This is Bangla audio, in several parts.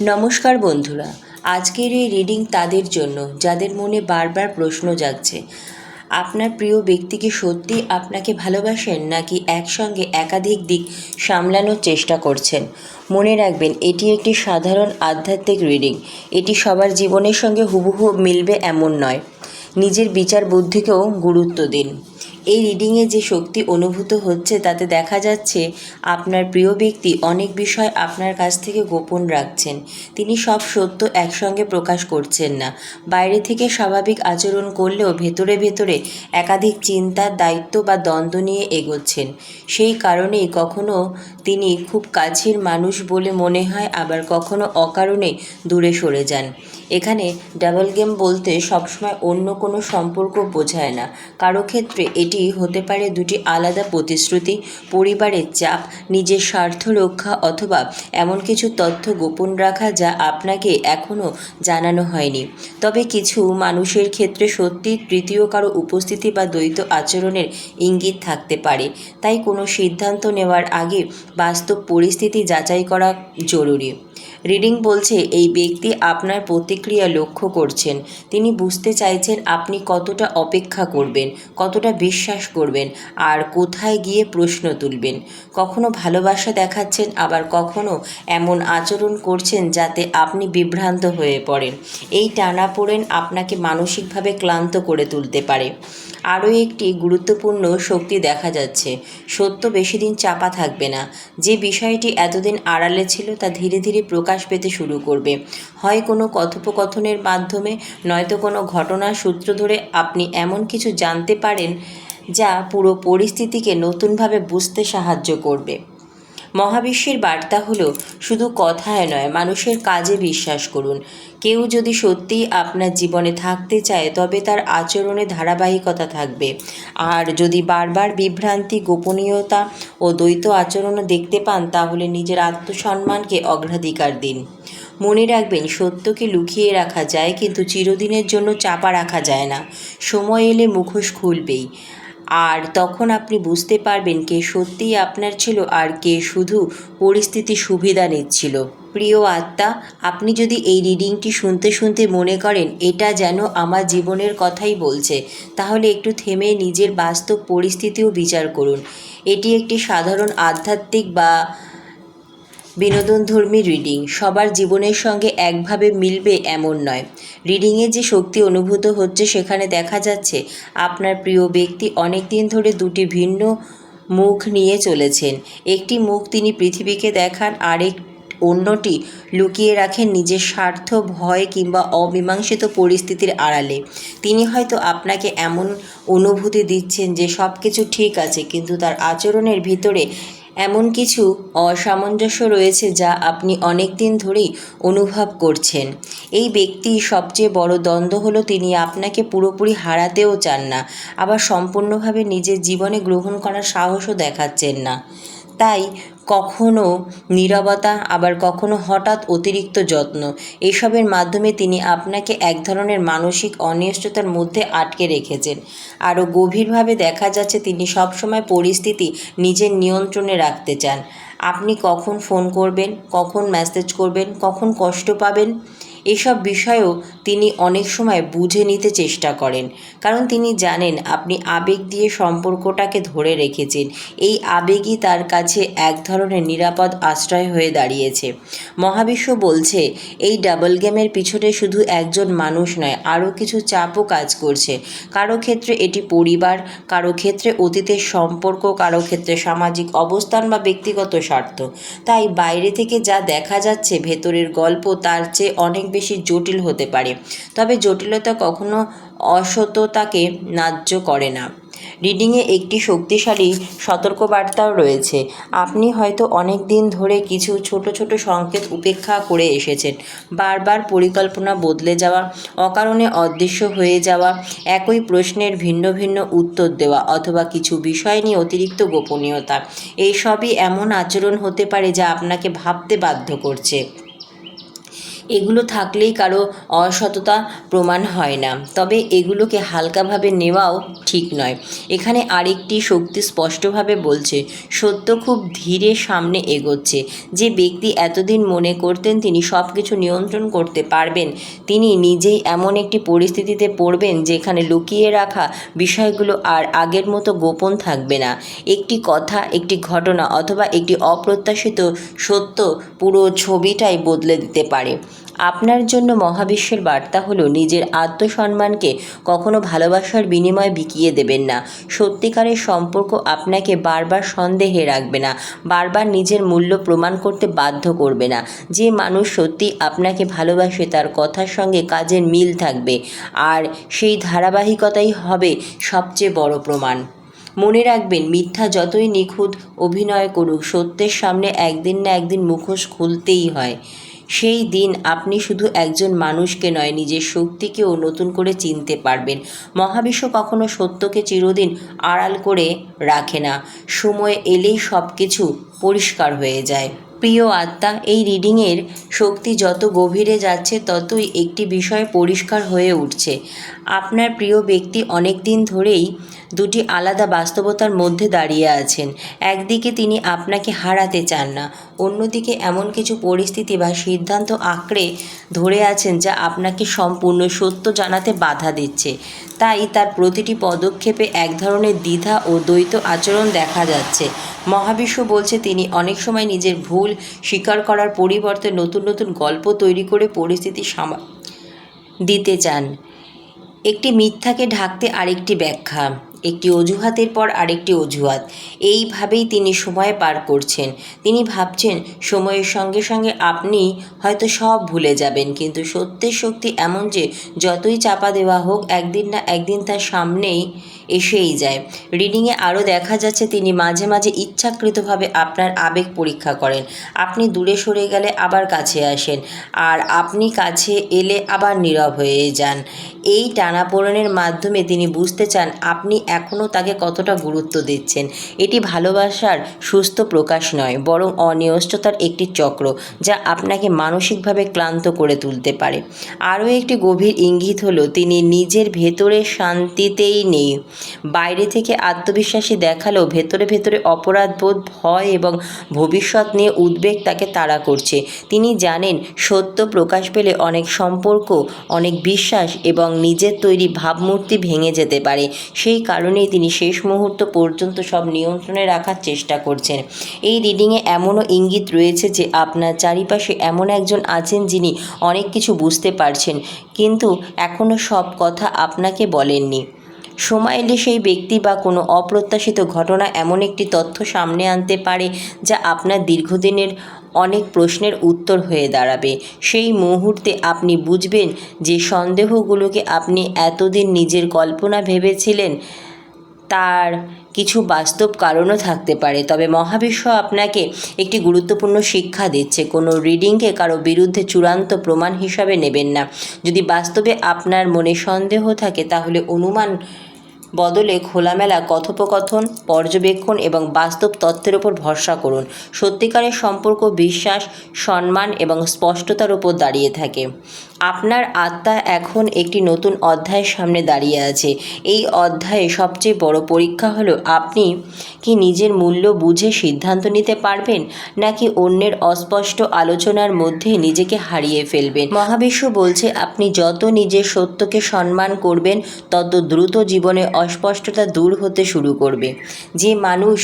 নমস্কার বন্ধুরা, আজকের এই রিডিং তাদের জন্য যাদের মনে বারবার প্রশ্ন জাগছে। আপনার প্রিয় ব্যক্তি কি সত্যি আপনাকে ভালোবাসেন, নাকি একসঙ্গে একাধিক দিক সামলানোর চেষ্টা করছেন? মনে রাখবেন, এটি একটি সাধারণ আধ্যাত্মিক রিডিং। এটি সবার জীবনের সঙ্গে হুবহু মিলবে এমন নয়। নিজের বিচার বুদ্ধিকেও গুরুত্ব দিন। এই রিডিংয়ে যে শক্তি অনুভূত হচ্ছে তাতে দেখা যাচ্ছে আপনার প্রিয় ব্যক্তি অনেক বিষয় আপনার কাছ থেকে গোপন রাখছেন। তিনি সব সত্য একসঙ্গে প্রকাশ করছেন না। বাইরে থেকে স্বাভাবিক আচরণ করলেও ভেতরে ভেতরে একাধিক চিন্তা, দায়িত্ব বা দ্বন্দ্ব নিয়ে এগোচ্ছেন। সেই কারণেই কখনো তিনি খুব কাছের মানুষ বলে মনে হয়, আবার কখনো অকারণে দূরে সরে যান। এখানে ডাবল গেম বলতে সবসময় অন্য কোনো সম্পর্ক বোঝায় না। কারো ক্ষেত্রে এটি হতে পারে দুটি আলাদা প্রতিশ্রুতি, পরিবারের চাপ, নিজের স্বার্থ রক্ষা, অথবা এমন কিছু তথ্য গোপন রাখা যা আপনাকে এখনও জানানো হয়নি। তবে কিছু মানুষের ক্ষেত্রে সত্যি তৃতীয় কারো উপস্থিতি বা দ্বৈত আচরণের ইঙ্গিত থাকতে পারে। তাই কোনো সিদ্ধান্ত নেওয়ার আগে বাস্তব পরিস্থিতি যাচাই করা জরুরি। রিডিং বলছে এই ব্যক্তি আপনার প্রতিক্রিয়া লক্ষ্য করছেন। তিনি বুঝতে চাইছেন আপনি কতটা অপেক্ষা করবেন, কতটা বিশ্বাস করবেন, আর কোথায় গিয়ে প্রশ্ন তুলবেন। কখনো ভালোবাসা দেখাচ্ছেন, আবার কখনো এমন আচরণ করছেন যাতে আপনি বিভ্রান্ত হয়ে পড়েন। এই টানাপোড়েন আপনাকে মানসিকভাবে ক্লান্ত করে তুলতে পারে। আরও একটি গুরুত্বপূর্ণ শক্তি দেখা যাচ্ছে, সত্য বেশি দিন চাপা থাকবে না। যে বিষয়টি এতদিন আড়ালে ছিল তা ধীরে ধীরে প্রকাশ পেতে শুরু করবে। হয় কোনো কথোপকথনের মাধ্যমে, নয়তো কোনো ঘটনার সূত্র ধরে আপনি এমন কিছু জানতে পারেন যা পুরো পরিস্থিতিকে নতুনভাবে বুঝতে সাহায্য করবে। মহাবিশ্বের বার্তা হলো, শুধু কথায় নয়, মানুষের কাজে বিশ্বাস করুন। কেউ যদি সত্যিই আপনার জীবনে থাকতে চায় তবে তার আচরণে ধারাবাহিকতা থাকবে। আর যদি বারবার বিভ্রান্তি, গোপনীয়তা ও দ্বৈত আচরণও দেখতে পান, তাহলে নিজের আত্মসম্মানকে অগ্রাধিকার দিন। মনে রাখবেন, সত্যকে লুকিয়ে রাখা যায়, কিন্তু চিরদিনের জন্য চাপা রাখা যায় না। সময় এলে মুখোশ খুলবেই, আর তখন আপনি বুঝতে পারবেন কে সত্যিই আপনার ছিল আর কে শুধু পরিস্থিতি সুবিধা নিচ্ছিল। প্রিয় আত্মা, আপনি যদি এই রিডিংটি শুনতে শুনতে মনে করেন এটা যেন আমার জীবনের কথাই বলছে, তাহলে একটু থেমে নিজের বাস্তব পরিস্থিতিও বিচার করুন। এটি একটি সাধারণ আধ্যাত্মিক বা বিনোদনধর্মী রিডিং। সবার জীবনের সঙ্গে একভাবে মিলবে এমন নয়। রিডিংয়ে যে শক্তি অনুভূত হচ্ছে সেখানে দেখা যাচ্ছে আপনার প্রিয় ব্যক্তি অনেক দিন ধরে দুটি ভিন্ন মুখ নিয়ে চলেছেন। একটি মুখ তিনি পৃথিবীকে দেখান, অন্যটি লুকিয়ে রাখেন নিজের স্বার্থ, ভয় কিংবা অমীমাংসিত পরিস্থিতির আড়ালে। তিনি হয়তো আপনাকে এমন অনুভূতি দিচ্ছেন যে সব কিছু ঠিক আছে, কিন্তু তার আচরণের ভিতরে এমন কিছু অসামঞ্জস্য রয়েছে যা আপনি অনেক দিন ধরেই অনুভব করছেন। এই ব্যক্তির সবচেয়ে বড় দ্বন্দ্ব হলো, তিনি আপনাকে পুরোপুরি হারাতেও চান না, আবার সম্পূর্ণভাবে নিজের জীবনে গ্রহণ করার সাহসও দেখাচ্ছেন না। তাই কখনো নীরবতা, আবার কখনো হঠাৎ অতিরিক্ত যত্ন, এসবের মাধ্যমে তিনি আপনাকে এক ধরনের মানসিক অনিশ্চয়তার মধ্যে আটকে রেখেছেন। আরও গভীরভাবে দেখা যাচ্ছে তিনি সবসময় পরিস্থিতি নিজের নিয়ন্ত্রণে রাখতে চান। আপনি কখন ফোন করবেন, কখন মেসেজ করবেন, কখন কষ্ট পাবেন, এসব বিষয়েও তিনি অনেক সময় বুঝে নিতে চেষ্টা করেন, কারণ তিনি জানেন আপনি আবেগ দিয়ে সম্পর্কটাকে ধরে রেখেছেন। এই আবেগই তার কাছে এক ধরনের নিরাপদ আশ্রয় হয়ে দাঁড়িয়েছে। মহাবিশ্ব বলছে, এই ডাবল গেমের পিছনে শুধু একজন মানুষ নয়, আরও কিছু চাপও কাজ করছে। কারো ক্ষেত্রে এটি পরিবার, কারো ক্ষেত্রে অতীতের সম্পর্ক, কারো ক্ষেত্রে সামাজিক অবস্থান বা ব্যক্তিগত স্বার্থ। তাই বাইরে থেকে যা দেখা যাচ্ছে, ভেতরের গল্প তার চেয়ে অনেক বেশি জটিল হতে পারে। তবে জটিলতা কখনো অসততাকে ন্যায্য করে না। রিডিংয়ে একটি শক্তিশালী সতর্কবার্তাও রয়েছে। আপনি হয়তো অনেক দিন ধরে কিছু ছোট ছোট সংকেত উপেক্ষা করে এসেছেন। বারবার পরিকল্পনা বদলে যাওয়া, অকারণে অদৃশ্য হয়ে যাওয়া, একই প্রশ্নের ভিন্ন ভিন্ন উত্তর দেওয়া, অথবা কিছু বিষয় নিয়ে অতিরিক্ত গোপনীয়তা, এই সবই এমন আচরণ হতে পারে যা আপনাকে ভাবতে বাধ্য করছে। এগুলো থাকলেই কারো অসততা প্রমাণ হয় না, তবে এগুলোকে হালকাভাবে নেওয়াও ঠিক নয়। এখানে আরেকটি শক্তি স্পষ্টভাবে বলছে, সত্য খুব ধীরে সামনে এগোচ্ছে। যে ব্যক্তি এতদিন মনে করতেন তিনি সব কিছু নিয়ন্ত্রণ করতে পারবেন, তিনি নিজেই এমন একটি পরিস্থিতিতে পড়বেন যেখানে লুকিয়ে রাখা বিষয়গুলো আর আগের মতো গোপন থাকবে না। একটি কথা, একটি ঘটনা অথবা একটি অপ্রত্যাশিত সত্য পুরো ছবিটাই বদলে দিতে পারে। আপনার জন্য মহাবিশ্বের বার্তা হলো, নিজের আত্মসম্মানকে কখনো ভালোবাসার বিনিময়ে বিকিয়ে দেবেন না। সত্যিকারের সম্পর্ক আপনাকে বারবার সন্দেহে রাখবে না, বারবার নিজের মূল্য প্রমাণ করতে বাধ্য করবে না। যে মানুষ সত্যি আপনাকে ভালোবাসে তার কথার সঙ্গে কাজের মিল থাকবে, আর সেই ধারাবাহিকতাই হবে সবচেয়ে বড় প্রমাণ। মনে রাখবেন, মিথ্যা যতই নিখুঁত অভিনয় করুক, সত্যের সামনে একদিন না একদিন মুখোশ খুলতেই হয়। সেই দিন আপনি শুধু একজন মানুষকে নয়, নিজের শক্তিকেও নতুন করে চিনতে পারবেন। মহাবিশ্ব কখনো সত্যকে চিরদিন আড়াল করে রাখে না, সময় এলেই সব কিছু পরিষ্কার হয়ে যায়। প্রিয় আত্মা, এই রিডিংয়ের শক্তি যত গভীরে যাচ্ছে ততই একটি বিষয় পরিষ্কার হয়ে উঠছে। আপনার প্রিয় ব্যক্তি অনেক দিন ধরেই দুটি আলাদা বাস্তবতার মধ্যে দাঁড়িয়ে আছেন। একদিকে তিনি আপনাকে হারাতে চান না, অন্যদিকে এমন কিছু পরিস্থিতি বা সিদ্ধান্ত আঁকড়ে ধরে আছেন যা আপনাকে সম্পূর্ণ সত্য জানাতে বাধা দিচ্ছে। তাই তার প্রতিটি পদক্ষেপে এক ধরনের দ্বিধা ও দ্বৈত আচরণ দেখা যাচ্ছে। মহাবিশ্ব বলছে, তিনি অনেক সময় নিজের ভুল স্বীকার করার পরিবর্তে নতুন নতুন গল্প তৈরি করে পরিস্থিতি সামাল দিতে চান। একটি মিথ্যাকে ঢাকতে আরেকটি ব্যাখ্যা, একটি অজুহাতের পর আরেকটি অজুহাত, এইভাবেই তিনি সময় পার করছেন। তিনি ভাবছেন সময়ের সঙ্গে সঙ্গে আপনি হয়তো সব ভুলে যাবেন, কিন্তু সত্যের শক্তি এমন যে যতই চাপা দেওয়া হোক একদিন না একদিন তার সামনেই এসেই যায়। রিডিংয়ে আরও দেখা যাচ্ছে তিনি মাঝে মাঝে ইচ্ছাকৃতভাবে আপনার আবেগ পরীক্ষা করেন। আপনি দূরে সরে গেলে আবার কাছে আসেন, আর আপনি কাছে এলে আবার নীরব হয়ে যান। এই টানাপোড়েনের মাধ্যমে তিনি বুঝতে চান আপনি এখনও তাকে কতটা গুরুত্ব দিচ্ছেন। এটি ভালোবাসার সুস্থ প্রকাশ নয়, বরং অনিয়ষ্টতার একটি চক্র, যা আপনাকে মানসিকভাবে ক্লান্ত করে তুলতে পারে। আরও একটি গভীর ইঙ্গিত হলো, তিনি নিজের ভেতরের শান্তিতেই নেই। বাইরে থেকে আত্মবিশ্বাসী দেখালেও ভেতরে ভেতরে অপরাধবোধ, ভয় এবং ভবিষ্যৎ নিয়ে উদ্বেগ তাকে তাড়া করছে। তিনি জানেন সত্য প্রকাশ পেলে অনেক সম্পর্ক, অনেক বিশ্বাস এবং নিজের তৈরি ভাবমূর্তি ভেঙে যেতে পারে। সেই কারণেই তিনি শেষ মুহূর্ত পর্যন্ত সব নিয়ন্ত্রণে রাখার চেষ্টা করছেন। এই রিডিংয়ে এমনও ইঙ্গিত রয়েছে যে আপনার চারিপাশে এমন একজন আছেন যিনি অনেক কিছু বুঝতে পারছেন, কিন্তু এখনও সব কথা আপনাকে বলেননি। সময় এলে সেই ব্যক্তি বা কোনো অপ্রত্যাশিত ঘটনা এমন একটি তথ্য সামনে আনতে পারে যা আপনার দীর্ঘদিনের অনেক প্রশ্নের উত্তর হয়ে দাঁড়াবে। সেই মুহূর্তে আপনি বুঝবেন যে সন্দেহগুলোকে আপনি এতদিন নিজের কল্পনা ভেবেছিলেন তার কিছু বাস্তব কারণও থাকতে পারে। তবে মহাবিশ্ব আপনাকে একটি গুরুত্বপূর্ণ শিক্ষা দিচ্ছে, কোনো রিডিংকে কারো বিরুদ্ধে চূড়ান্ত প্রমাণ হিসাবে নেবেন না। যদি বাস্তবে আপনার মনে সন্দেহ থাকে তাহলে অনুমান বদলে খোলামেলা কথোপকথন, পর্যবেক্ষণ এবং বাস্তব তথ্যের ওপর ভরসা করুন। সত্যিকারের সম্পর্ক বিশ্বাস, সম্মান এবং স্পষ্টতার উপর দাঁড়িয়ে থাকে। আপনার আত্মা এখন একটি নতুন অধ্যায়ের সামনে দাঁড়িয়ে আছে। এই অধ্যায়ে সবচেয়ে বড় পরীক্ষা হলো আপনি কি নিজের মূল্য বুঝে সিদ্ধান্ত নিতে পারবেন, নাকি অন্যের অস্পষ্ট আলোচনার মধ্যে নিজেকে হারিয়ে ফেলবেন। মহাবিশ্ব বলছে, আপনি যত নিজের সত্যকে সম্মান করবেন তত দ্রুত জীবনে অস্পষ্টতা দূর হতে শুরু করবে। যে মানুষ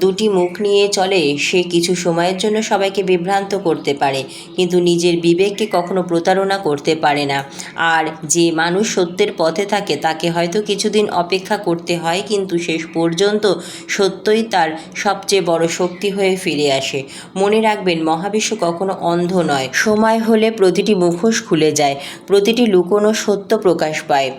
দুটি মুখ নিয়ে চলে সে কিছু সময়ের জন্য সবাইকে বিভ্রান্ত করতে পারে, কিন্তু নিজের বিবেককে কখনো প্রতারণা করতে পারে না। আর যে মানুষ সত্যের পথে থাকে তাকে হয়তো কিছুদিন অপেক্ষা করতে হয়, কিন্তু শেষ পর্যন্ত সত্যই তার সবচেয়ে বড় শক্তি হয়ে ফিরে আসে। মনে রাখবেন, মহাবিশ্ব কখনো অন্ধ নয়। সময় হলে প্রতিটি মুখোশ খুলে যায়, প্রতিটি লুকোনো সত্য প্রকাশ পায়,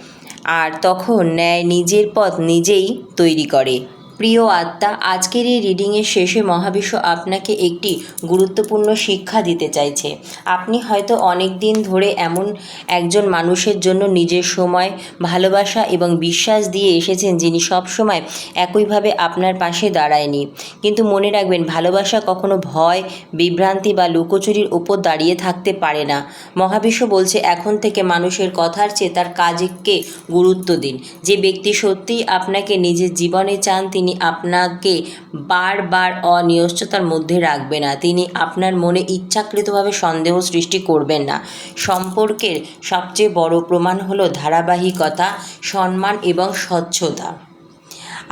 আর তখন ন্যায় নিজের পথ নিজেই তৈরি করে। প্রিয় আত্মা, আজকের এই রিডিংয়ের শেষে মহাবিশ্ব আপনাকে একটি গুরুত্বপূর্ণ শিক্ষা দিতে চাইছে। আপনি হয়তো অনেক দিন ধরে এমন একজন মানুষের জন্য নিজের সময়, ভালোবাসা এবং বিশ্বাস দিয়ে এসেছেন যিনি সবসময় একইভাবে আপনার পাশে দাঁড়ায়নি। কিন্তু মনে রাখবেন, ভালোবাসা কখনো ভয়, বিভ্রান্তি বা লুকোচুরির ওপর দাঁড়িয়ে থাকতে পারে না। মহাবিশ্ব বলছে, এখন থেকে মানুষের কথার চেয়ে তার কাজকে গুরুত্ব দিন। যে ব্যক্তি সত্যিই আপনাকে নিজের জীবনে চান তিনি আপনাকে বারবার অনিশ্চয়তার মধ্যে রাখবে না। তিনি আপনার মনে ইচ্ছাকৃতভাবে সন্দেহ সৃষ্টি করবেন না। সম্পর্কের সবচেয়ে বড় প্রমাণ হলো ধারাবাহিকতা, সম্মান এবং স্বচ্ছতা।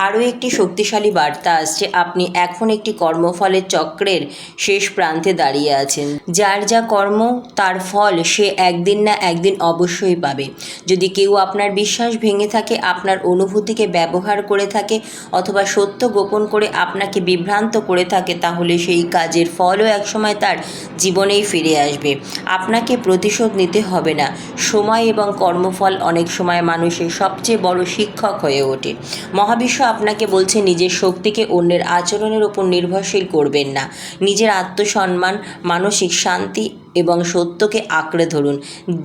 আরও একটি শক্তিশালী বার্তা আসছে, আপনি এখন একটি কর্মফলের চক্রের শেষ প্রান্তে দাঁড়িয়ে আছেন। যার যা কর্ম তার ফল সে একদিন না একদিন অবশ্যই পাবে। যদি কেউ আপনার বিশ্বাস ভেঙে থাকে, আপনার অনুভূতিকে ব্যবহার করে থাকে অথবা সত্য গোপন করে আপনাকে বিভ্রান্ত করে থাকে, তাহলে সেই কাজের ফলও একসময় তার জীবনেই ফিরে আসবে। আপনাকে প্রতিশোধ নিতে হবে না। সময় এবং কর্মফল অনেক সময় মানুষের সবচেয়ে বড় শিক্ষক হয়ে ওঠে। মহাবিশ্ব আপনাকে বলছে, নিজের শক্তিকে অন্যের আচরণের উপর নির্ভরশীল করবেন না। নিজের আত্মসম্মান, মানসিক শান্তি এবং সত্যকে আঁকড়ে ধরুন।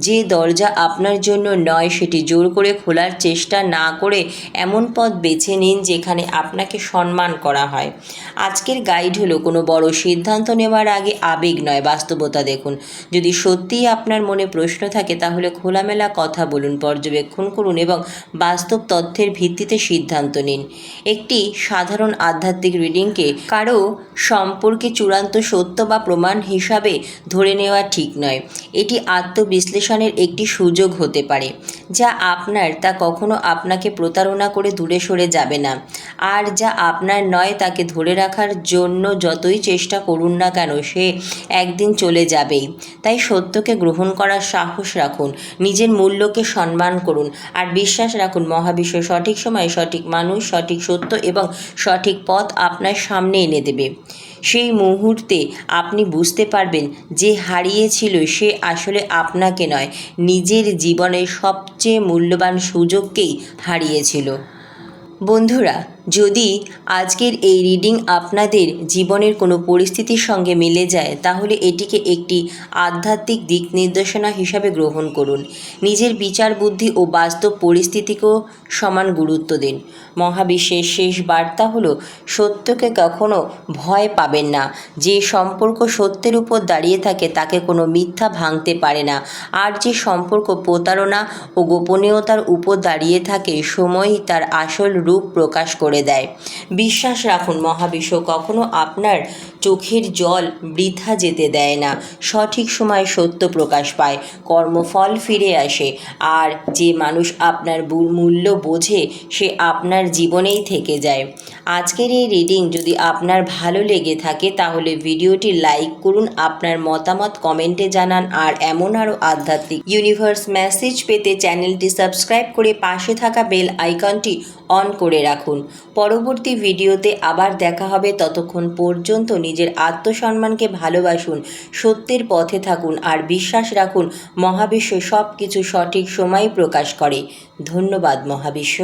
যে দরজা আপনার জন্য নয় সেটি জোর করে খোলার চেষ্টা না করে এমন পথ বেছে নিন যেখানে আপনাকে সম্মান করা হয়। আজকের গাইড হলো, কোনো বড় সিদ্ধান্ত নেওয়ার আগে আবেগ নয়, বাস্তবতা দেখুন। যদি সত্যিই আপনার মনে প্রশ্ন থাকে তাহলে খোলামেলা কথা বলুন, পর্যবেক্ষণ করুন এবং বাস্তব তথ্যের ভিত্তিতে সিদ্ধান্ত নিন। একটি সাধারণ আধ্যাত্মিক রিডিংকে কারো সম্পর্কে চূড়ান্ত সত্য বা প্রমাণ হিসাবে ধরে নেওয়া ঠিক নয়। এটি আত্মবিশ্লেষণের একটি সুযোগ হতে পারে। যা আপনার তা কখনো আপনাকে প্রতারণা করে দূরে সরে যাবে না, আর যা আপনার নয় তাকে ধরে রাখার জন্য যতই চেষ্টা করুন না কেন সে একদিন চলে যাবেই। তাই সত্যকে গ্রহণ করার সাহস রাখুন, নিজের মূল্যকে সম্মান করুন আর বিশ্বাস রাখুন মহাবিশ্ব সঠিক সময়ে সঠিক মানুষ, সঠিক সত্য এবং সঠিক পথ আপনার সামনে এনে দেবে। সেই মুহূর্তে আপনি বুঝতে পারবেন যে হারিয়েছিল সে আসলে আপনাকে নয়, নিজের জীবনের সবচেয়ে মূল্যবান সুযোগকেই হারিয়েছিল। বন্ধুরা, যদি আজকের এই রিডিং আপনাদের জীবনের কোনো পরিস্থিতির সঙ্গে মিলে যায় তাহলে এটিকে একটি আধ্যাত্মিক দিক নির্দেশনা হিসাবে গ্রহণ করুন। নিজের বিচার বুদ্ধি ও বাস্তব পরিস্থিতিকেও সমান গুরুত্ব দিন। মহাবিশ্বের শেষ বার্তা হলো, সত্যকে কখনো ভয় পাবেন না। যে সম্পর্ক সত্যের উপর দাঁড়িয়ে থাকে তাকে কোনো মিথ্যা ভাঙতে পারে না, আর যে সম্পর্ক প্রতারণা ও গোপনীয়তার উপর দাঁড়িয়ে থাকে সময়ই তার আসল রূপ প্রকাশ করে দেয়। বিশ্বাস রাখুন, মহাবিশ্ব কখনো আপনার চোখের জল বৃথা যেতে দেয় না। সঠিক সময় সত্য প্রকাশ পায়, কর্মফল ফিরে আসে, আর যে মানুষ আপনার মূল্য বোঝে সে আপনার জীবনেই থেকে যায়। আজকের এই রিডিং যদি আপনার ভালো লেগে থাকে তাহলে ভিডিওটি লাইক করুন, আপনার মতামত কমেন্টে জানান, আর এমন আরও আধ্যাত্মিক ইউনিভার্স মেসেজ পেতে চ্যানেলটি সাবস্ক্রাইব করে পাশে থাকা বেল আইকনটি অন করে রাখুন। পরবর্তী ভিডিওতে আবার দেখা হবে। ততক্ষণ পর্যন্ত নিজের আত্মসম্মানকে ভালোবাসুন, সত্যের পথে থাকুন আর বিশ্বাস রাখুন মহাবিশ্ব সব কিছু সঠিক সময়ে প্রকাশ করে। ধন্যবাদ মহাবিশ্ব।